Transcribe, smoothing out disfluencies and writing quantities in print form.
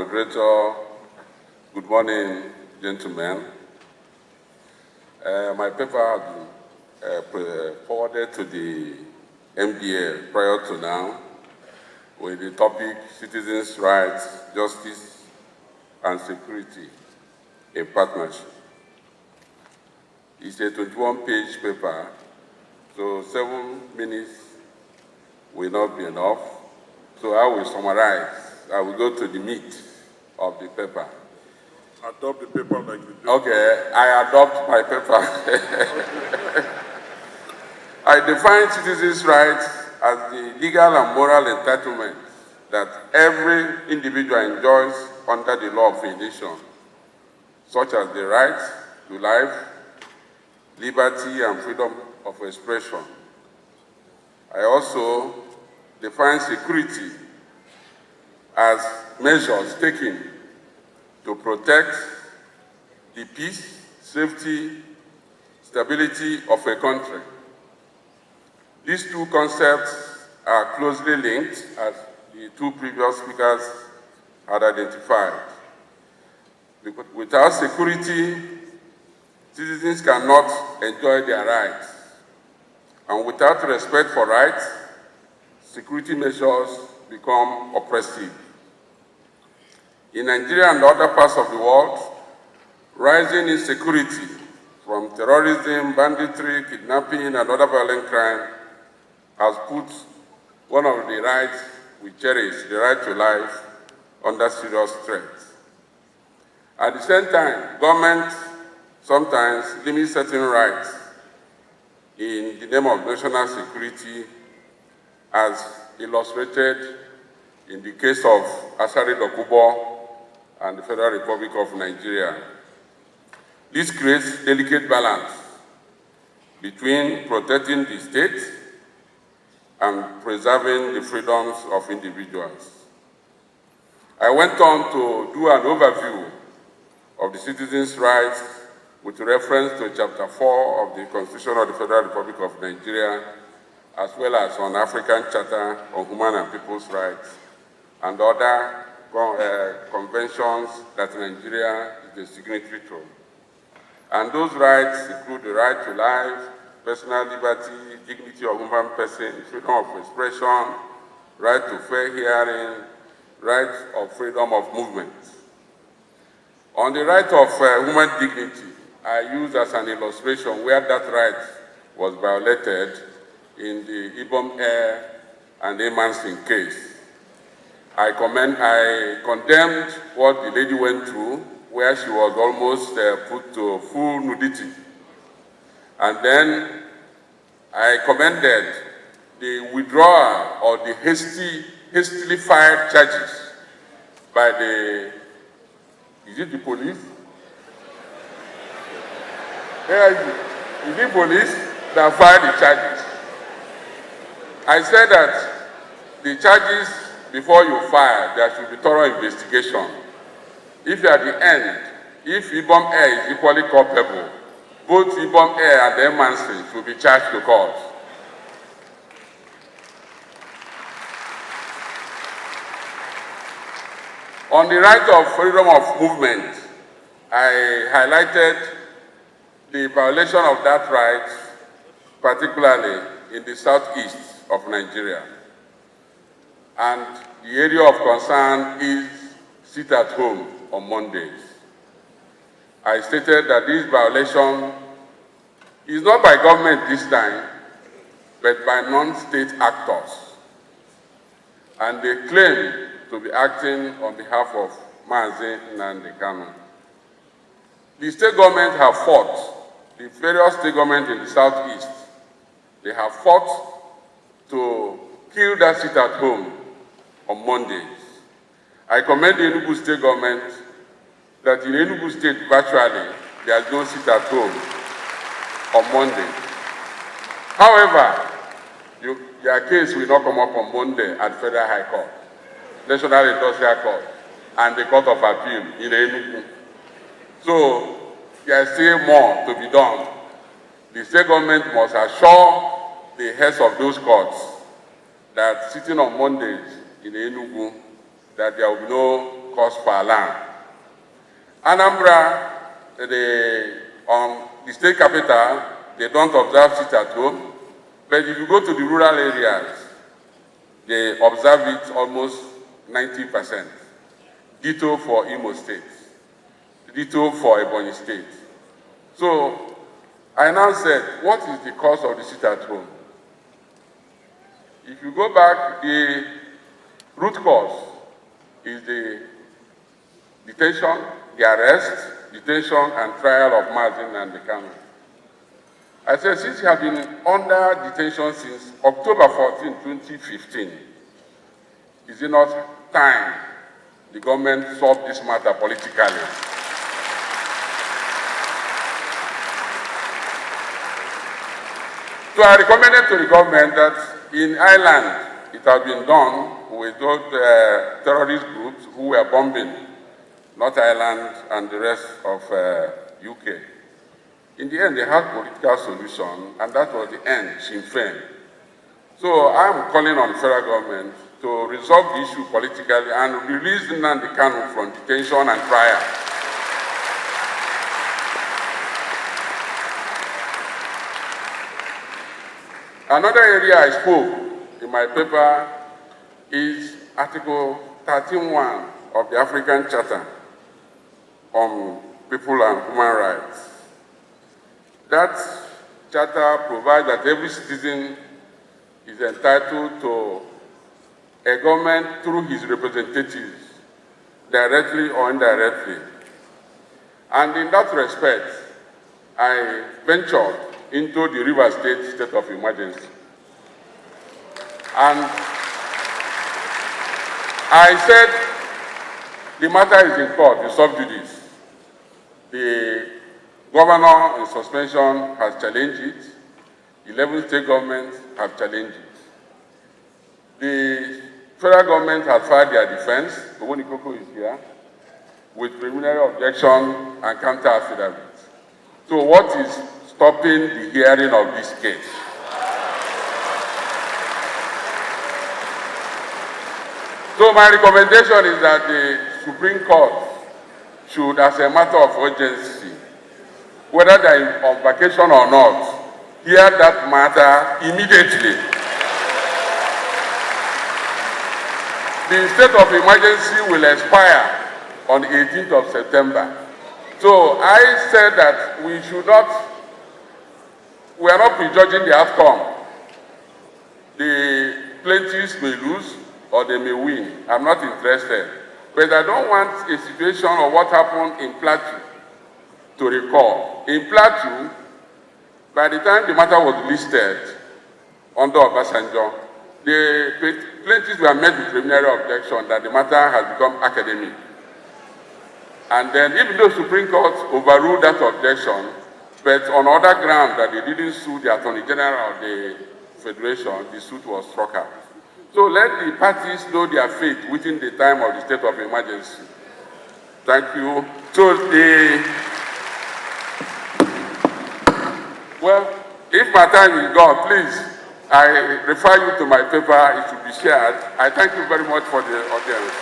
moderator. Good morning, gentlemen. My paper has been forwarded to the MDA prior to now with the topic Citizens' Rights, Justice and Security in Partnership. It's a 21-page paper, so 7 minutes will not be enough. So I will summarize. I will go to the meat of the paper. Adopt the paper like you do. Okay, I adopt my paper. I define citizens' rights as the legal and moral entitlement that every individual enjoys under the law of a nation, such as the right to life, liberty, and freedom of expression. I also define security as measures taken to protect the peace, safety, stability of a country. These two concepts are closely linked, as the two previous speakers had identified. Without security, citizens cannot enjoy their rights. And without respect for rights, security measures become oppressive. In Nigeria and other parts of the world, rising insecurity from terrorism, banditry, kidnapping, and other violent crime has put one of the rights we cherish, the right to life, under serious threat. At the same time, government sometimes limits certain rights in the name of national security, as illustrated in the case of Asari Dokubo and the Federal Republic of Nigeria. This creates delicate balance between protecting the state and preserving the freedoms of individuals. I went on to do an overview of the citizens' rights with reference to Chapter 4 of the Constitution of the Federal Republic of Nigeria, as well as on African Charter on Human and People's Rights and other conventions that Nigeria is a signatory to. And those rights include the right to life, personal liberty, dignity of human person, freedom of expression, right to fair hearing, right of freedom of movement. On the right of human dignity, I use as an illustration where that right was violated in the Ibom Air and Emansin case. I condemned what the lady went through, where she was almost put to full nudity. And then I commended the withdrawal or the hastily fired charges by the, is it the police? Where is it? Is it police that fired the charges? I said that the charges, before you fire, there should be thorough investigation. If at the end, if Ibom Air is equally culpable, both Ibom Air and the Emansin should be charged to court. On the right of freedom of movement, I highlighted the violation of that right, particularly in the southeast of Nigeria. And the area of concern is sit at home on Mondays. I stated that this violation is not by government this time, but by non-state actors. And they claim to be acting on behalf of Mazi Nnamdi Kanu. The state government have fought, the various state governments in the southeast, they have fought to kill that sit at home on Mondays. I commend the Enugu state government that in Enugu state virtually there is no sit at home on Monday. However, their case will not come up on Monday at Federal High Court, National Industrial Court, and the Court of Appeal in Enugu. So there is still more to be done. The state government must assure the heads of those courts that sitting on Mondays in Enugu, that there will be no cost per land. Anambra, on the state capital, they don't observe sit at home, but if you go to the rural areas, they observe it almost 90%. Ditto for Imo State, ditto for Ebonyi State. So I now said, what is the cause of the sit at home? If you go back, the root cause is the detention, the arrest, detention, and trial of Mazin and the Kanu. I said, since you have been under detention since October 14, 2015, is it not time the government solve this matter politically? So I recommended to the government that in Ireland, it has been done with those terrorist groups who were bombing North Ireland and the rest of UK. In the end, they had political solution, and that was the end, SYMFONI. So I'm calling on the federal government to resolve the issue politically and release Nnamdi Kanu from detention and trial. Another area I spoke in my paper is Article 13.1 of the African Charter on People and Human Rights. That charter provides that every citizen is entitled to a government through his representatives, directly or indirectly. And in that respect, I ventured into the Rivers state of emergency. And I said, the matter is in court, the sub judice. The governor in suspension has challenged it. 11 state governments have challenged it. The federal government has filed their defense, Owonikoko is here, with preliminary objection and counter affidavit. So what is stopping the hearing of this case? So my recommendation is that the Supreme Court should, as a matter of urgency, whether they're on vacation or not, hear that matter immediately. The state of emergency will expire on the 18th of September. So I said that we are not prejudging the outcome. The plaintiffs may lose or they may win. I'm not interested. But I don't want a situation of what happened in Plateau to recall. In Plateau, by the time the matter was listed under Obasanjo, the plaintiffs were met with preliminary objection that the matter has become academic. And then even though Supreme Court overruled that objection, but on other grounds that they didn't sue the Attorney General of the Federation, the suit was struck out. So let the parties know their fate within the time of the state of emergency. Thank you. So well, if my time is gone, please, I refer you to my paper. It should be shared. I thank you very much for the audience.